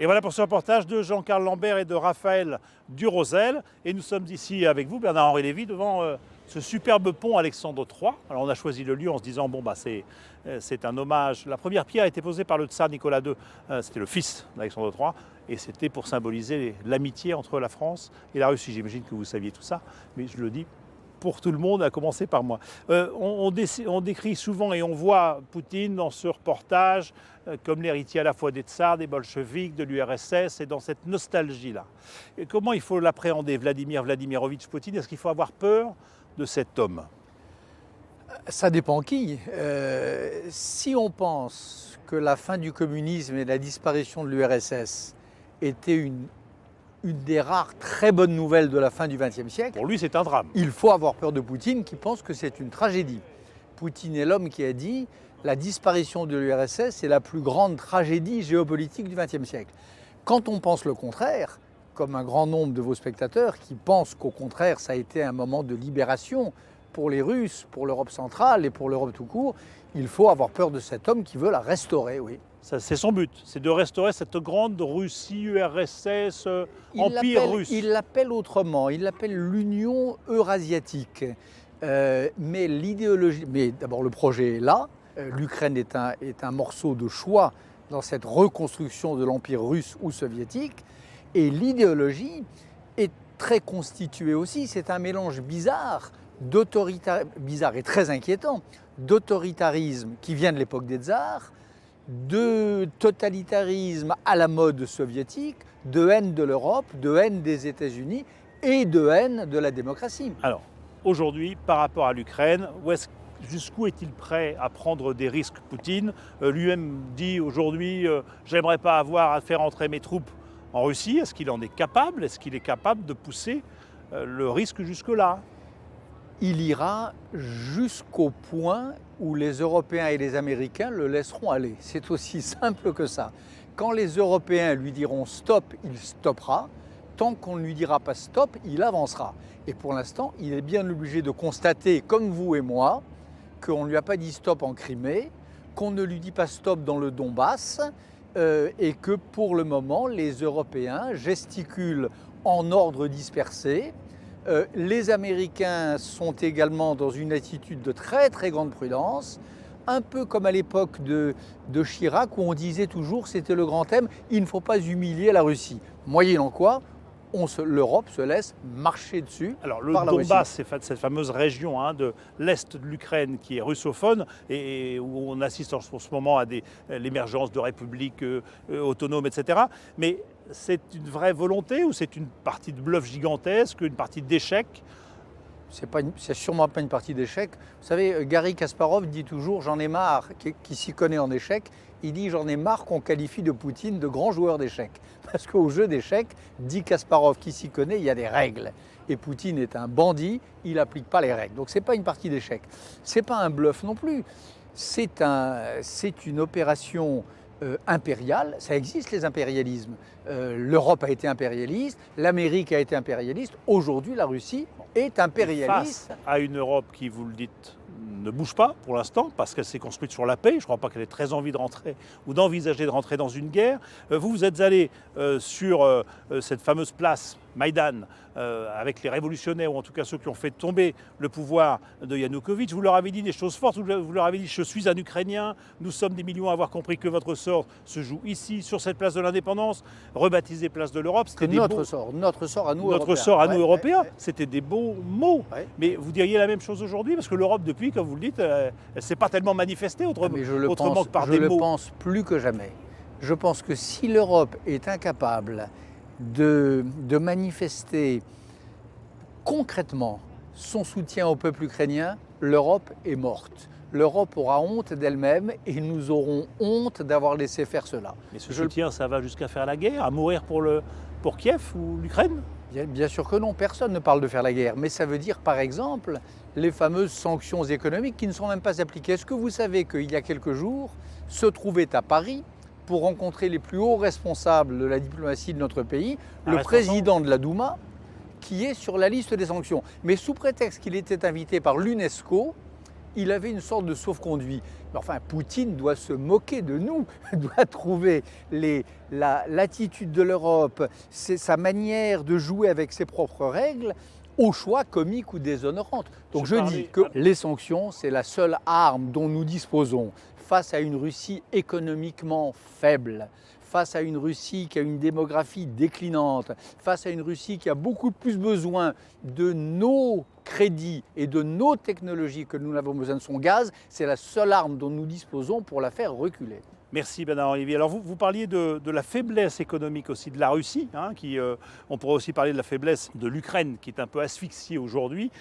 Et voilà pour ce reportage de Jean-Carl Lambert et de Raphaël Durosel. Et nous sommes ici avec vous, Bernard-Henri Lévy, devant ce superbe pont Alexandre III. Alors on a choisi le lieu en se disant, bon bah c'est un hommage. La première pierre a été posée par le tsar Nicolas II, c'était le fils d'Alexandre III, et c'était pour symboliser l'amitié entre la France et la Russie. J'imagine que vous saviez tout ça, mais je le dis pour tout le monde, à commencer par moi. On décrit souvent et on voit Poutine dans ce reportage comme l'héritier à la fois des tsars, des bolcheviks, de l'URSS et dans cette nostalgie-là. Et comment il faut l'appréhender, Vladimir Vladimirovitch Poutine? Est-ce qu'il faut avoir peur de cet homme? Ça dépend qui. Si on pense que la fin du communisme et la disparition de l'URSS était une des rares très bonnes nouvelles de la fin du XXe siècle. Pour lui, c'est un drame. Il faut avoir peur de Poutine qui pense que c'est une tragédie. Poutine est l'homme qui a dit la disparition de l'URSS est la plus grande tragédie géopolitique du XXe siècle. Quand on pense le contraire, comme un grand nombre de vos spectateurs qui pensent qu'au contraire ça a été un moment de libération pour les Russes, pour l'Europe centrale et pour l'Europe tout court, il faut avoir peur de cet homme qui veut la restaurer, oui. C'est son but, c'est de restaurer cette grande Russie, URSS, empire russe. Il l'appelle autrement, il l'appelle l'Union eurasiatique. Mais l'idéologie, mais d'abord le projet est là, l'Ukraine est un morceau de choix dans cette reconstruction de l'empire russe ou soviétique, et l'idéologie est très constituée aussi, c'est un mélange bizarre et très inquiétant, d'autoritarisme qui vient de l'époque des tsars, de totalitarisme à la mode soviétique, de haine de l'Europe, de haine des États-Unis et de haine de la démocratie. Alors, aujourd'hui, par rapport à l'Ukraine, jusqu'où est-il prêt à prendre des risques, Poutine? Lui-même dit aujourd'hui, j'aimerais pas avoir à faire entrer mes troupes en Russie. Est-ce qu'il en est capable? Est-ce qu'il est capable de pousser le risque jusque-là? Il ira jusqu'au point où les Européens et les Américains le laisseront aller. C'est aussi simple que ça. Quand les Européens lui diront stop, il stoppera. Tant qu'on ne lui dira pas stop, il avancera. Et pour l'instant, il est bien obligé de constater, comme vous et moi, qu'on ne lui a pas dit stop en Crimée, qu'on ne lui dit pas stop dans le Donbass, et que pour le moment, les Européens gesticulent en ordre dispersé. Les Américains sont également dans une attitude de très très grande prudence, un peu comme à l'époque de Chirac où on disait toujours, c'était le grand thème, il ne faut pas humilier la Russie. Moyennant quoi, l'Europe se laisse marcher dessus. Alors le par la Donbass, c'est cette fameuse région de l'Est de l'Ukraine qui est russophone et où on assiste en ce moment à l'émergence de républiques autonomes, etc. Mais c'est une vraie volonté ou c'est une partie de bluff gigantesque, une partie d'échec? C'est sûrement pas une partie d'échec. Vous savez, Garry Kasparov dit toujours, j'en ai marre, qui s'y connaît en échec, il dit j'en ai marre qu'on qualifie de Poutine de grand joueur d'échecs. Parce qu'au jeu d'échecs, dit Kasparov qui s'y connaît, il y a des règles. Et Poutine est un bandit, il n'applique pas les règles. Donc c'est pas une partie d'échec. C'est pas un bluff non plus. C'est une opération impériale. Ça existe les impérialismes. L'Europe a été impérialiste, l'Amérique a été impérialiste. Aujourd'hui, la Russie est impérialiste. Face à une Europe qui, vous le dites, ne bouge pas pour l'instant parce qu'elle s'est construite sur la paix. Je ne crois pas qu'elle ait très envie de rentrer ou d'envisager de rentrer dans une guerre. Vous êtes allé sur cette fameuse place Maïdan avec les révolutionnaires ou en tout cas ceux qui ont fait tomber le pouvoir de Yanukovych. Vous leur avez dit des choses fortes. Vous leur avez dit je suis un Ukrainien, nous sommes des millions à avoir compris que votre sort se joue ici sur cette place de l'indépendance, rebaptisée place de l'Europe. C'était notre sort à nous Européens. Notre sort à nous Européens, c'était des beaux mots. Ouais. Mais vous diriez la même chose aujourd'hui parce que l'Europe depuis, comme vous le dites, elle ne s'est pas tellement manifestée autrement que par des mots. Je le pense plus que jamais. Je pense que si l'Europe est incapable de manifester concrètement son soutien au peuple ukrainien, l'Europe est morte. L'Europe aura honte d'elle-même et nous aurons honte d'avoir laissé faire cela. Mais ce soutien, ça va jusqu'à faire la guerre, à mourir pour Kiev ou l'Ukraine? Bien sûr que non, personne ne parle de faire la guerre, mais ça veut dire par exemple les fameuses sanctions économiques qui ne sont même pas appliquées. Est-ce que vous savez qu'il y a quelques jours se trouvait à Paris pour rencontrer les plus hauts responsables de la diplomatie de notre pays, le président de la Douma, qui est sur la liste des sanctions. Mais sous prétexte qu'il était invité par l'UNESCO, il avait une sorte de sauf-conduit. Mais enfin, Poutine doit se moquer de nous, doit trouver l'attitude de l'Europe, sa manière de jouer avec ses propres règles, au choix comique ou déshonorante. Donc je dis que les sanctions, c'est la seule arme dont nous disposons face à une Russie économiquement faible, face à une Russie qui a une démographie déclinante, face à une Russie qui a beaucoup plus besoin de nos crédits et de nos technologies que nous n'avons besoin de son gaz, c'est la seule arme dont nous disposons pour la faire reculer. Merci Bernard Olivier. Alors vous parliez de la faiblesse économique aussi de la Russie, on pourrait aussi parler de la faiblesse de l'Ukraine qui est un peu asphyxiée aujourd'hui.